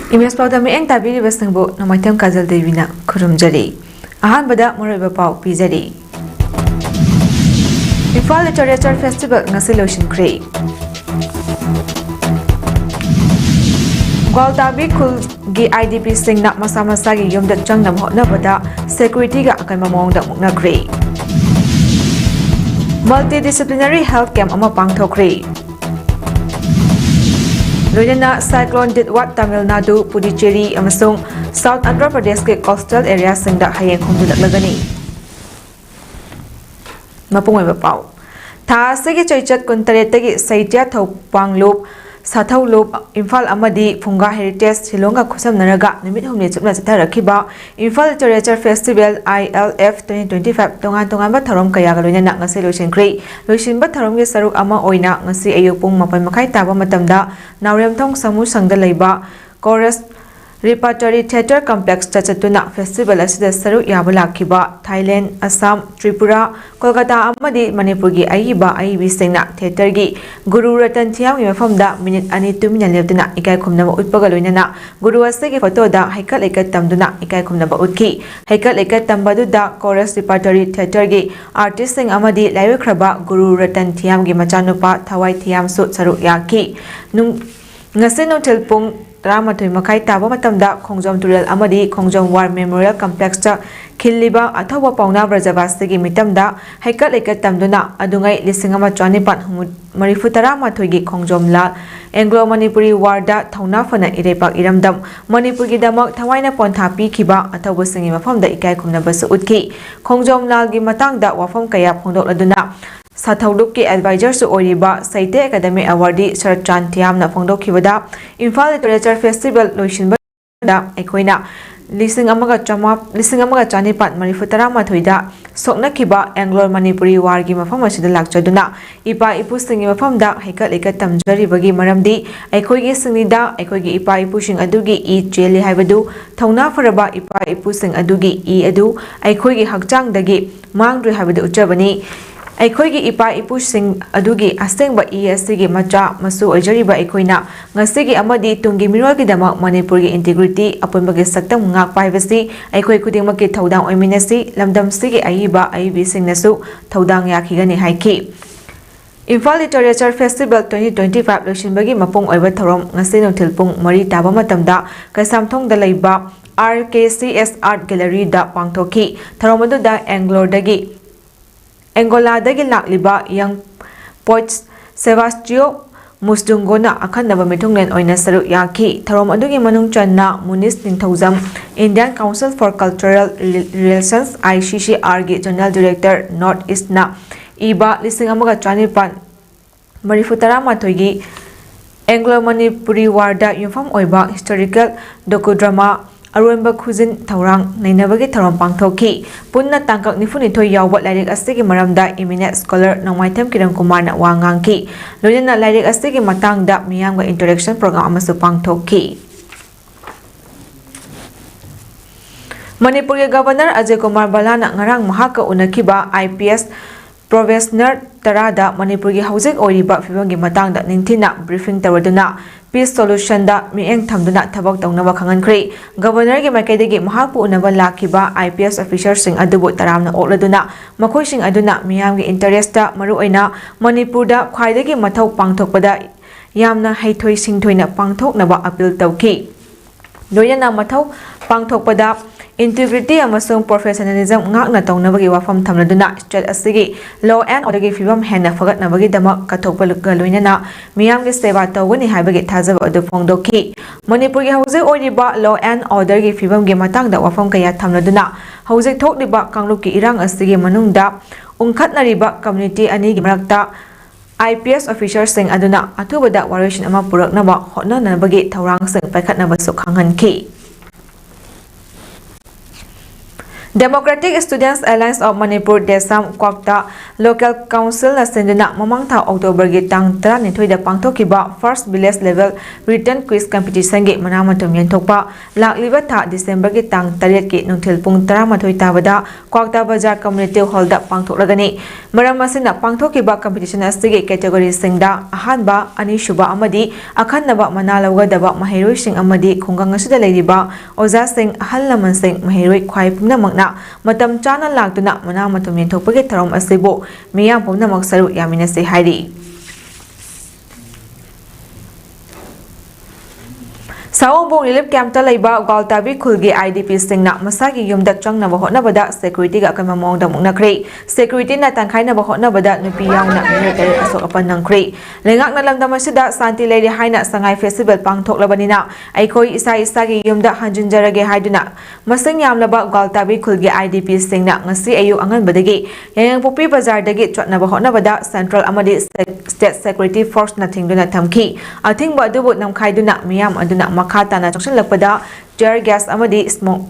Imes PAODAM eng tabiri basangbo namaitam Kajal Devina khurumjari. Ahanbada Moroiba Pau Pizari. Imphal Literature Festival ngasi loishinkre. Gwaltabi Khul gi IDP singna masa-masa gi yumda changnam hotnabada security ga akan mamongda muknakre. Multidisciplinary health camp ama pangthokre. Loinana cyclone Ditwat Tamil Nadu, Puducherry amasung South Andhra Pradesh ke coastal area singda hayeng khumdulaklagani. Mapungoi pau. Tha segi choichat kuntaretagi Saitya Thopanglup Sathaulup Imphal amadi Phunga Heritage Shillonga khusamnaraga numit humni chupna chatharakiba Imphal Literature Festival ILF 2025 tongan-tonganba tharom kayaga loinana ngasi loisinkhre. Loisinba tharomgi saruk ama oina ngasi ayuk pung 4:30 taba matamda Nauremthong Samu Sangda leiba Chorus Repertory Theatre Complex Chachatuna Festival asida saruk yaba lakhiba Thailand, Assam, Tripura, Kolkata amadi Manipur gi aiba aibi singna theater gi Guru Ratan Thiam gi mafamda minute ani tumina lebduna ikai khumnaba utpaga loinana Guru asegi photo da haikat leikat tamduna ikai khumnaba utki haikat leikat tambadu da Chorus Repertory Theatre gi artist sing amadi laiwekhraba Guru Ratan Thiam gi machanupa Thawai Thiam su saruk yaki nung ngase no telpung Ramathoi makai taba matamda Khongjom Tural amadi Khongjom War Memorial Complex cha khilliba athawa pauna brajabastagi mitamda haikat leikat tamduna adungai lisingama chanipan marifutara mathoigi Khongjom Lal Anglo Manipuri War da thauna fana irepak iramdam Manipur gi damak thawaina pontha pikhiba athawa singi mafamda ikai khumnabasu utki Khongjom Lal gi matangda wafam kaya phongdokladuna Sathaulup ki advisor su oiriba Saite Academy Awardee Sharchan Thiamna phongdokhibada Imphal Literature Festival loisinba da ekoina lising amaga chanipat marifutara mathoida soknakhiba Anglo Manipuri War gi mafam asida lakchaduna ipa ipu singi mafamda haikat leikat tamjaribagi maramdi aikoigi singnida aikoigi ipa ipu sing adugi I cheli haibadu thauna faraba ipa ipu sing adugi I adu aikoigi hakchangdagi mangdri haibadu uchabani Aikoigi ipa ipusing adugi asengba asigi macha masu oijariba aikoina ngasigi amadi tungi mirolgi damak Manipurgi integrity apunbagi saktam ngak paibasi aikoi kudingmaki thaudang oiminasi lamdam sigi aiba aibi singnasu thaudang yakhigani haiki Imphal Literature Festival 2025 loisinbagi mapung oiba thorom ngasi nongthilpung 3 taba matamda Kaisamthongda leiba RKCS Art Gallery da pangthoki tharomadu da Angola dagi lakliba young poet Sebastio Musdungona akhanaba mitunglen oina saruk yaki tharom adugi manung channa Munis Ningthaujam Indian Council for Cultural Relations ICCR gi General Director North East na iba lising amaga chanipan marifutara mathoigi Anglo Manipuri Warda yumfam oiba historical docudrama Aruanba Khuzin Taurang Nainabagi Tarom Pangthoki Punna Tangkak Nifunithoi yawba lairik asigi maramda eminent scholar Nongmaitam Kiran Kumar na wangangki loinana lairik asigi matangda miyamga interaction program amasu pangthoki Manipur ge Governor Ajay Kumar Balana ngarang mahaka unakiba IPS Provincial Tarada Manipur ge hauzik oiriba fibamgi matangda ningthina briefing tawaduna Peace Solution da mieng thamduna thabak tawnaba khangankre Governor gi makaidagi mahakpu unaba lakhiba IPS officers sing adubu taramna okladuna makhoi sing aduna miyamgi interest da maruoina Manipur da khwaidagi mathau pangthokpada yamna haithoi singthoina pangthoknaba appeal tawki loyana mathau pangthokpada integrity amasung professionalism ngakna tawnabagi wafam thamladuna state asigi law and order gi fibam hena fagatnabagi damak kathokpa loinana miyamgi seva tawgani haibagi thajaba adu phongdoki Manipur gi hauzik oiriba law and order gi fibam gi matangda wafam kaya thamladuna hauzik thokliba kanglup ki irang asigi manungda ungkhatnariba community ani gi marakta IPS officers sing aduna athubada warishin ama puraknaba hotnanabagi thawrang sing paikhatnaba su khanghanki Democratic Students Alliance of Manipur Desam Kwakta Local Council na senduna mamang tha October gi tang 12 da pangthokiba First Village Level Written Quiz Competition gi manamatum yenthokpa lakliba tha December gi tang 8 ki nungthil pung 13 tabada Kwakta Bazar Community Hall da pangthoklagani maram asina pangthokiba competition asigi category singda ahanba ani shuba amadi akhanaba manalawga daba mahiroi sing amadi khungang asida leiriba oza sing ahallaman sing mahiroi khwai pumnamakna matam chana lagtuna mana matum yenthokpagi tharom asibu miyam pumnamak saru yaminase hairi Sawabong Relief Camp ta leiba Galtabi khulgi IDP singna masagi yumda changnaba hotnabada security ga kama mongda muknakri security na tangkhaina ba hotnabada nupi yauna military asok apan nangkri lengak na lamdam asida santi leiri haina sangai festival pangthoklabanina aikoi isa gi yumda hanjunjarage haiduna masing yamlaba Galtabi khulgi IDP singna ngasi ayu anganbadagi yangpopi bazar dagi chotnaba hotnabada central amadi state security force na thingduna thamki athingba adubu namkhaiduna miyam aduna makata na choksan lakpada tear gas amadi smoke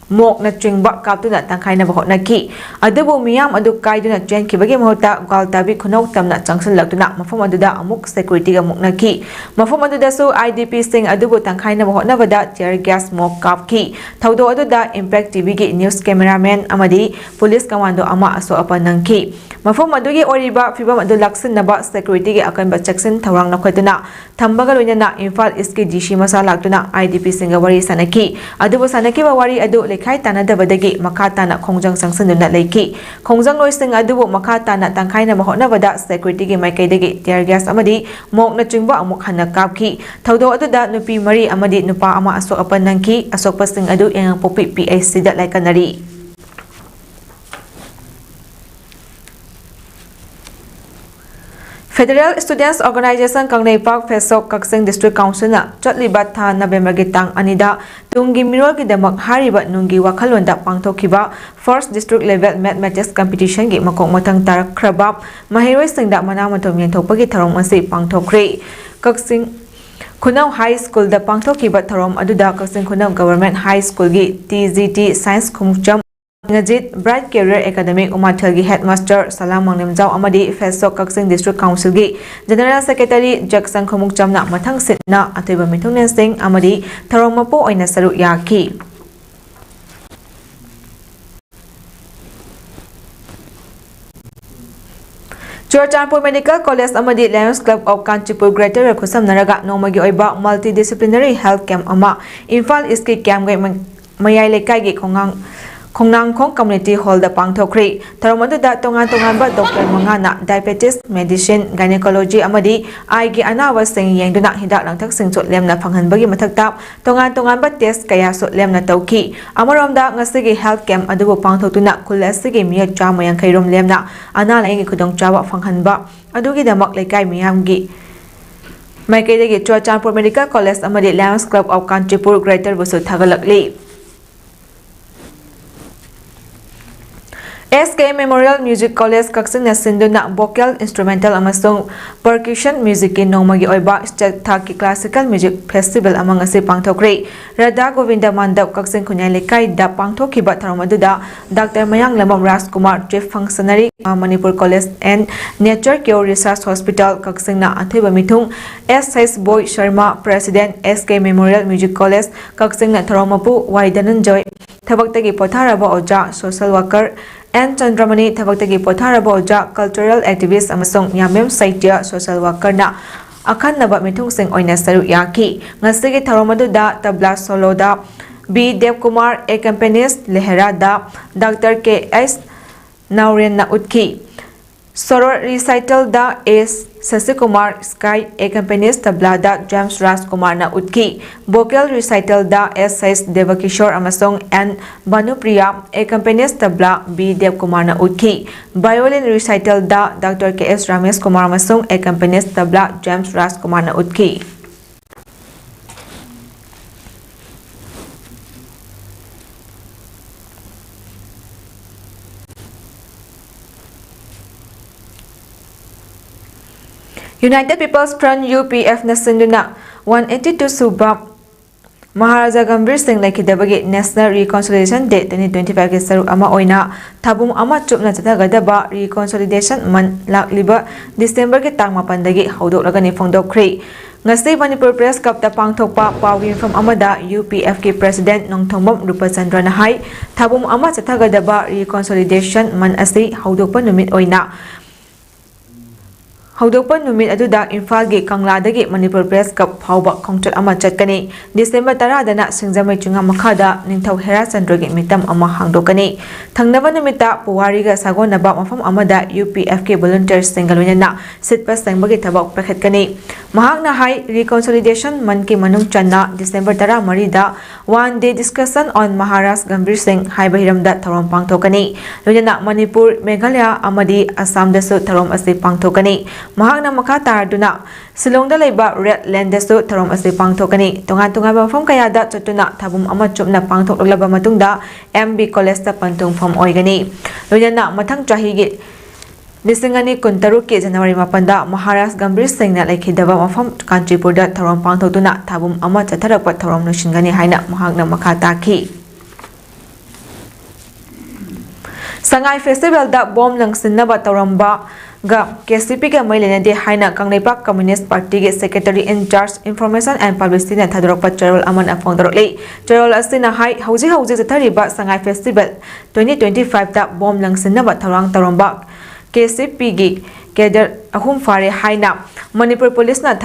mok na chingba kaptuna tangkhaina ba hotna ki adubu miyam adu kaiduna chen kibagi mahota Galtabi khunau tamna changsan laktuna mafam aduda amuk security ga mukna ki mafam aduda su IDP sing adubu tangkhaina ba hotna bada tear gas mok kap ki thaudo aduda impact TV gi news cameraman amadi police commando ama aso apanang ki mafam adugi oriba fibam adu laksin naba security gi akan ba chaksin thawrang na khotuna thambaga loinana Imphal East ki DC masa laktuna IDP sing ga wari sanaki adubu sanaki ba wari adu lekhai tanadabadagi makata na khongjang sangsanuna leiki khongjang loising adubu makata na tangkhaina ba hotnabada security gi maikaidagi tear gas amadi mok na chingba amuk hanna kapki thaudo aduda nupi mari amadi nupa ama asok apan nangki asok pasing adu yang popi PAC da laikanari Federal Students Organization Kangnei Park Fesok Kaksing District Council na chotliba tha November gi tang anida tungi mirol gi damak hariba nungi wakhalonda pangthokiba First District Level Mathematics Competition gi makok mathang tarak khrabab mahiroi singda mana mathom yenthokpagi tharom ase pangthokre Kaksing Khunau High School da pangthokiba tharom aduda Kaksing Khunau Government High School gi TGT Science Khumcham Ngajit Bright Career Academic Umathal gi Headmaster Salam Mangnemjau amadi Fesok Kaksing District Council gi General Secretary Jackson Khomuk Chamna mathang sitna atoiba mithungnen sing amadi tharomapo oina saru yaki Churachandpur Medical College amadi Lions Club of Kanchipur Greater khusam naraga nomagi oiba multidisciplinary health camp ama Imphal East ki camp gai mayai lekai gi Khongnang Khong Community Hall da pangthokri tharomadu da tongan ba doctor mangana diabetes medicine gynecology amadi ai gi anawa sing yengduna hidak langthak sing chot lemna phanghanbagi mathakta tongan ba test kaya so lemna tauki amaromda ngasigi health camp adubu pangthotuna kulasigi miya chama yankhairom lemna ana laingi khudong chawa phanghanba adugi damak lekai miyamgi Maikaidagi Churachandpur Medical College amadi Lions Club of Kanchipur Greater busu thagalakli SK Memorial Music College Kaksing na sinduna vocal instrumental amasung percussion music ki nomagi oiba state thaki classical music festival amang ase pangthokre Radha Govinda Mandap Kaksing Khunyai lekai da pangthokiba tharomaduda Dr. Mayang Lamam Rajkumar Chief Functionary Manipur College and Nature Care Research Hospital Kaksing na athiba mithung S.S. Boy Sharma President SK Memorial Music College Kaksing na tharomapu Waidananjoy thabaktagi potharaba oja social worker N. Chandramani thabaktagi potharaba oja cultural activist amasung Yamem Saitya social worker na akhanaba mithung sing oina saru yaki ngasigi tharomaduda tabla solo da B. Devkumar accompanist lehera da Dr. K.S. Nauren na utki Soror recital da S. Sasikumar Sky accompanist tabla da James Raj Kumar na utki vocal recital da S.S. Devakishore amasong N. Banupriya accompanist tabla B. Devkumar na utki violin recital da Dr. K.S. Ramesh Kumar amasong accompanist tabla James Raj Kumar na utki United People's Front UPF na sinduna 182 subab Maharaja Gambhir Singh Laikidabagi National Reconciliation Day 2025 ke saruk ama oina thabum ama chupna chathagadaba reconciliation man lakliba December ke tang 8 dagi haudokragani phongdokkhri ngasi Manipur Press Cup ta pangthokpa pawgi from amada UPFK President Nongthombam Rupachandra na hai thabum ama chathagadaba reconciliation man asi haudokpa numit oina Haudokpa numit aduda Imphal gi Kangladagi Manipur Press Cup phauba khongchat ama chatkani December 10 dana Singjamai chunga makhada Ningthau Hera Chandra gi mitam ama hangdokani thangnaba numita Puwari ga sagonaba mafam amada UPFK volunteers singalwina sitpa sangbagi thabak pakhatkani mahakna hai reconciliation man ki manung channa December 10 da one day discussion on Maharaj Gambhir Singh haibahiramda tharom pangthokani loina Manipur Meghalaya amadi Assam dasu tharom ase pangthokani Mahakna makha taraduna Silongda laiba Red Land dasu tharom ase pangthokani tongan mafam kayada chatuna thabum ama chupna pangthoklaba matungda MB College ta pantung form oigani loina mathang chahi gi Disingani Kuntaru ke January 8 da Maharaj Gambhir Singh na laikhidaba mafam Kanchipur da tharom pangthokduna thabum ama chatharakpa tharom nushingani haina mahakna makha takhi Sangai Festival da bom langsinnaba tawramba ga KCP ga mailena de haina Kangleipak Communist Party ge Secretary in Charge Information and Publicity na thadorokpa Charol Aman afongdorole Charol asina hai hauji jathariba Sangai Festival 2025 da bom langsinnaba tharang taromba KCP gi Kedar ahum fare haina Manipur Police na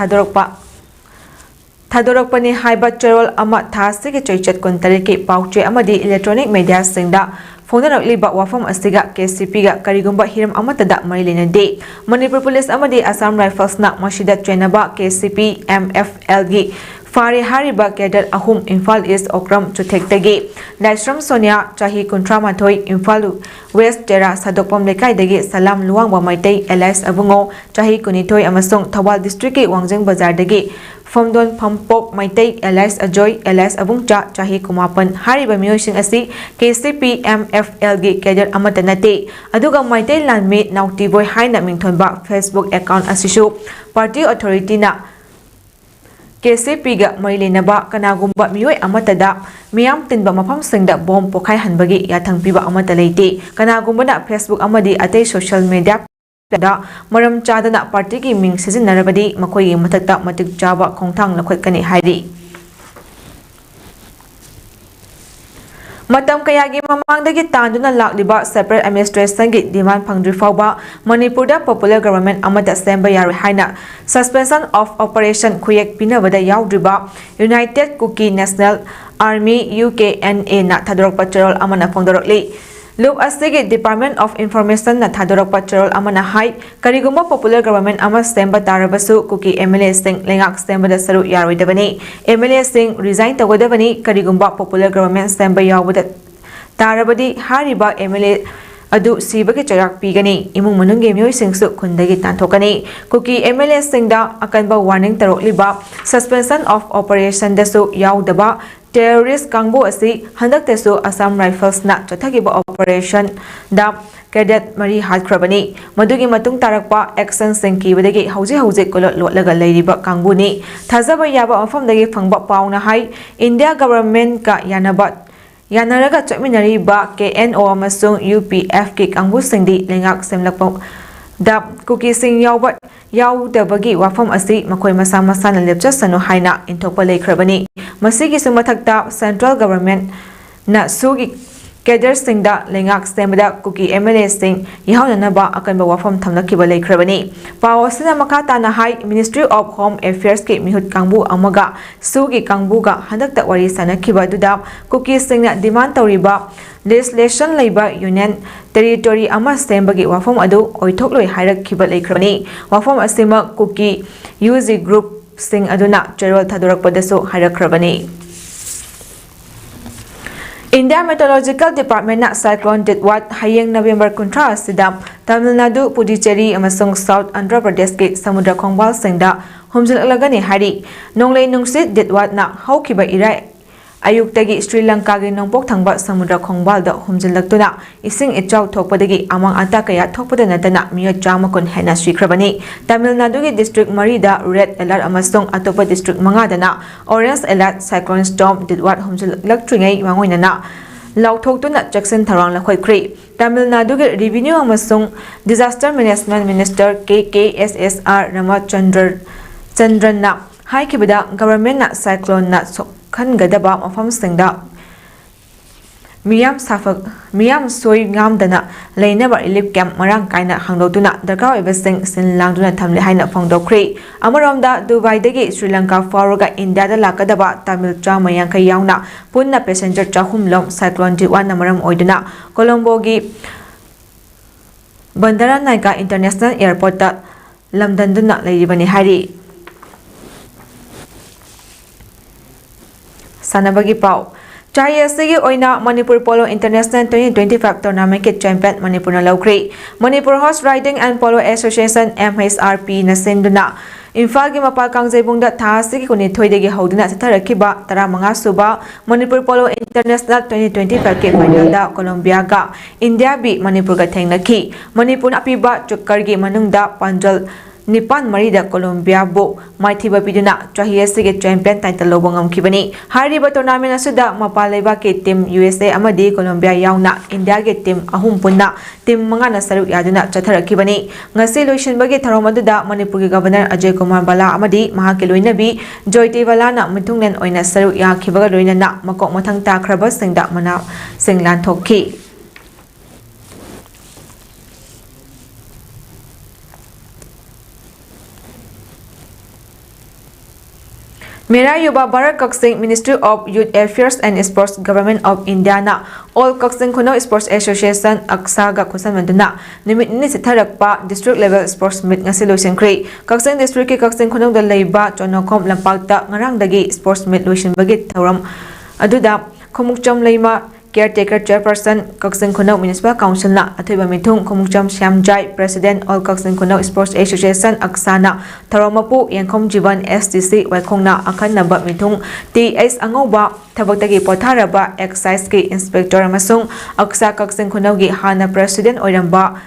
thadorokpani haiba Charol ama thasi ge choichat kontari ke pauche amadi electronic media singda Phonarokliba wafam asiga KCP ga karigumba hiram amatada marilena de Manipur Police amadi Assam Rifles na masida trainaba KCP MFL gi Fare hariba kedar ahum Imphal East Okram Chuthektagi Daishram Sonia Chahi Kuntramathoi Imphal West Tera Sadokpam Lekai dagi Salam Luangba Maitai Elias Abungo Chahi Kunithoi amasung Thawal District ki Wangjeng Bazar dagi Phomdon Phampok Maitai Elias Ajoy Elias Abungcha Chahi Kumapan hariba miyosing asi KCP MFL gi kedar amata nate aduga Maitai Lanmit Nauti Boy haina mingthonba Facebook account asisu party authority na KCP ga marilenaba kanagumba miyoi amatada miyam tinba mafam singda bom pokhai hanbagi yathang piba amata leite kanagumba na Facebook amadi atei social media da maram chadana party ki ming sijinnarabadi makoi gi mathakta matik chaba khongthang lakhatkani hairi Matam kayagi mamangdagi tanduna lakliba separate administration gi demand phangdri fawba Manipurda popular government amata semba yari haina suspension of operation khuyek pinabada yaudriba United Cookie National Army UKNA na thadorokpa Charol amana phongdorokli Look asigi Department of Information na thadorokpa Charol amana hai karigumba popular government ama semba tarabasu Cookie MLA Singh lengak semba da saru yaroidabani MLA Singh resign tagodabani karigumba popular government semba yawuda tarabadi hariba MLA adu sibagi chayak pigani imung manungge miyoi singsu khundagi tanthokani Cookie MLA Singda akanba warning tarokliba suspension of operation dasu yawdaba terrorist kangbo asi handak tesu Assam Rifles na chathagiba operation da cadet mari hatkrabani madugi matung tarakpa action singki wadagi hauji kolot lotlaga leiriba kangbu ni thazaba yaba mafamdagi phangba pauna hai India government ka yanaraga chapminari ba KNO amasung UPF ki kangbu singdi lengak semlakpa da Cookie Singh yawdabagi wafam asi makoi masa na lepchasanu haina intokpa leikrabani masigi sumathakta central government na sugi Kedar Singda lengak stemda Cookie MLA Singh yahaunanaba akanba wafam thamnakiba leikrabani pawasina makata na hai Ministry of Home Affairs ki mihut kangbu amaga sugi kangbu ga handakta wari sanakiba duda Cookie Singh na demand tawriba legislation leiba union territory ama stembagi wafam adu oithokloi hairakkiba leikrabani wafam asima Cookie UZ group Singh aduna Charol thadorakpadasu hairakkrabani India Meteorological Department na cyclone Ditwat hayeng November 13 asida Tamil Nadu, Puducherry amasung South Andhra Pradesh ki samudra khongbal singda humjilagani hari nonglei nungsit Ditwat na haukiba irai Ayuktagi Sri Lanka-gi nongpok thangba samudra khongbalda humjillaktuna ising ichau thokpadagi amang ata kaya thokpada natana miyo chamakun hena swikrabani. Tamil Nadu-gi district 3 da red alert amasung atopa district 5 dana orange alert cyclone storm didwat humjillaktrungai mangoinana lauthoktuna Jackson tharang lakhoikri. Tamil Nadu-gi revenue amasung disaster management minister KKSSR Ramachandranna haikibada government na cyclone na khangadaba mafamsingda miyam soi ngamdana leinaba relief camp marang kaina hangdotuna darka oibasing sinlangduna thamle haina phongdokri. Amaromda Dubai dagi Sri Lanka fauroga India da lakadaba Tamil Chama yankai yauna punna passenger chahumlom cyclone Diwan namaram oiduna Colombo gi Bandaranaika International Airport ta lamdanduna leiribani hari. Sanabagi pau Chayasigi oina Manipur Polo International 2025 Tournament ke champion Manipur na laukri. Manipur Horse Riding and Polo Association MHRP na senduna Imphal gi mapal kangjebungda thasigi kuni thoidegi hoduna satarakiba 15 suba Manipur Polo International 2025 ke final da Colombia ga India bi Manipur ga thengnaki. Manipur apiba chukkar gi manungda panjal Nipan Marida Colombia bo Maithiba Piduna Chahiyasigi champion title lobangam kibani. Hariba tournament asuda mapalaiba ke team USA amadi Colombia yauna India ge team ahum punna team manga na saruk yaduna chatharakibani. Ngasi loisinbagi tharomaduda Manipur ge governor Ajay Kumar Bala amadi mahake loinabi Joyte Bala na mitungnen oina saruk yakhibaga loinana makok mathang takraba singda mana singlan thokki. Mera Yuba Bharat Kaksing Ministry of Youth Affairs and Sports Government of India na All Kaksing Kuno Sports Association Aksaga Kusanmanduna Nimit ni sitharakpa district level sports meet ngasi loisenkri. Kaksing district ki Kaksing Kuno da leiba Chonokom Lampakta ngarangdagi sports meet loisenbagi thauram aduda Khomukcham leima caretaker chairperson Kaksing Kuno Municipal Council na athoiba mithung Khomukcham Shyamjai President All Kaksing Kuno Sports Association Aksana Tharomapu Yangkhom Jiban STC Waikhongna akhanaba mithung TS Angoba Thabaktagi potharaba excise ki inspector amasung Aksa Kaksing Kuno gi hana president oiramba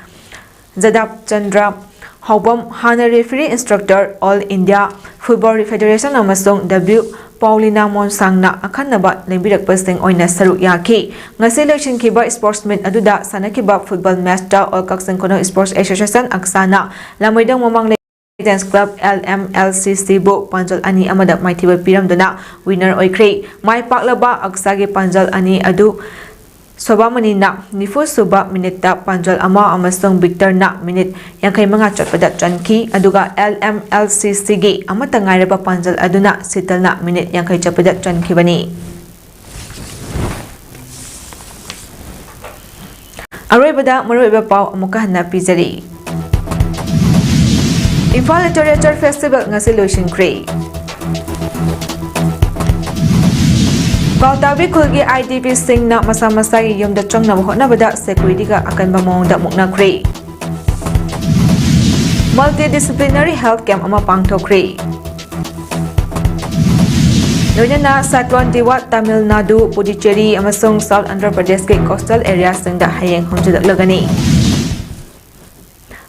Jadab Chandra Haubam hana referee instructor All India Football Federation amasung W Paulina Monsangna akhanaba lembirakpasing oina saruk yaki. Ngasi loisinkiba sportsman aduda sanakiba football match da All Kaksing Kuno Sports Association Aksana lamoidang mamang Dance Club LMLCC bo panjal ani amada maithiba piramduna winner oikri. Mai paklaba aksagi panjal ani adu Sobamani na nifu suba minute da panjal ama amasung Victor na minute yang kay mga chatpada chanki aduga LMLCC gi amata ngairaba panjal aduna sital na minute yang kay chatpada chanki bani. Aroy bada maroy ba pau amuka hanna pizari. Imphal Literature Festival ngasi loisenkri. Pautabi khulgi IDP singna masa-masagi yumda changna hotnabada security ka akanba mawngda muknakri. Multidisciplinary health camp ama pangthokri. Loinana Cyclone Diwat Tamil Nadu, Puducherry amasung South Andhra Pradesh ke coastal areas singda hayeng humjilaklagani.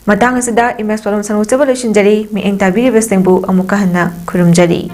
Matang asida imes palom sanusaba loisinjari mieng tabiri besingbu amuka hanna kurumjari.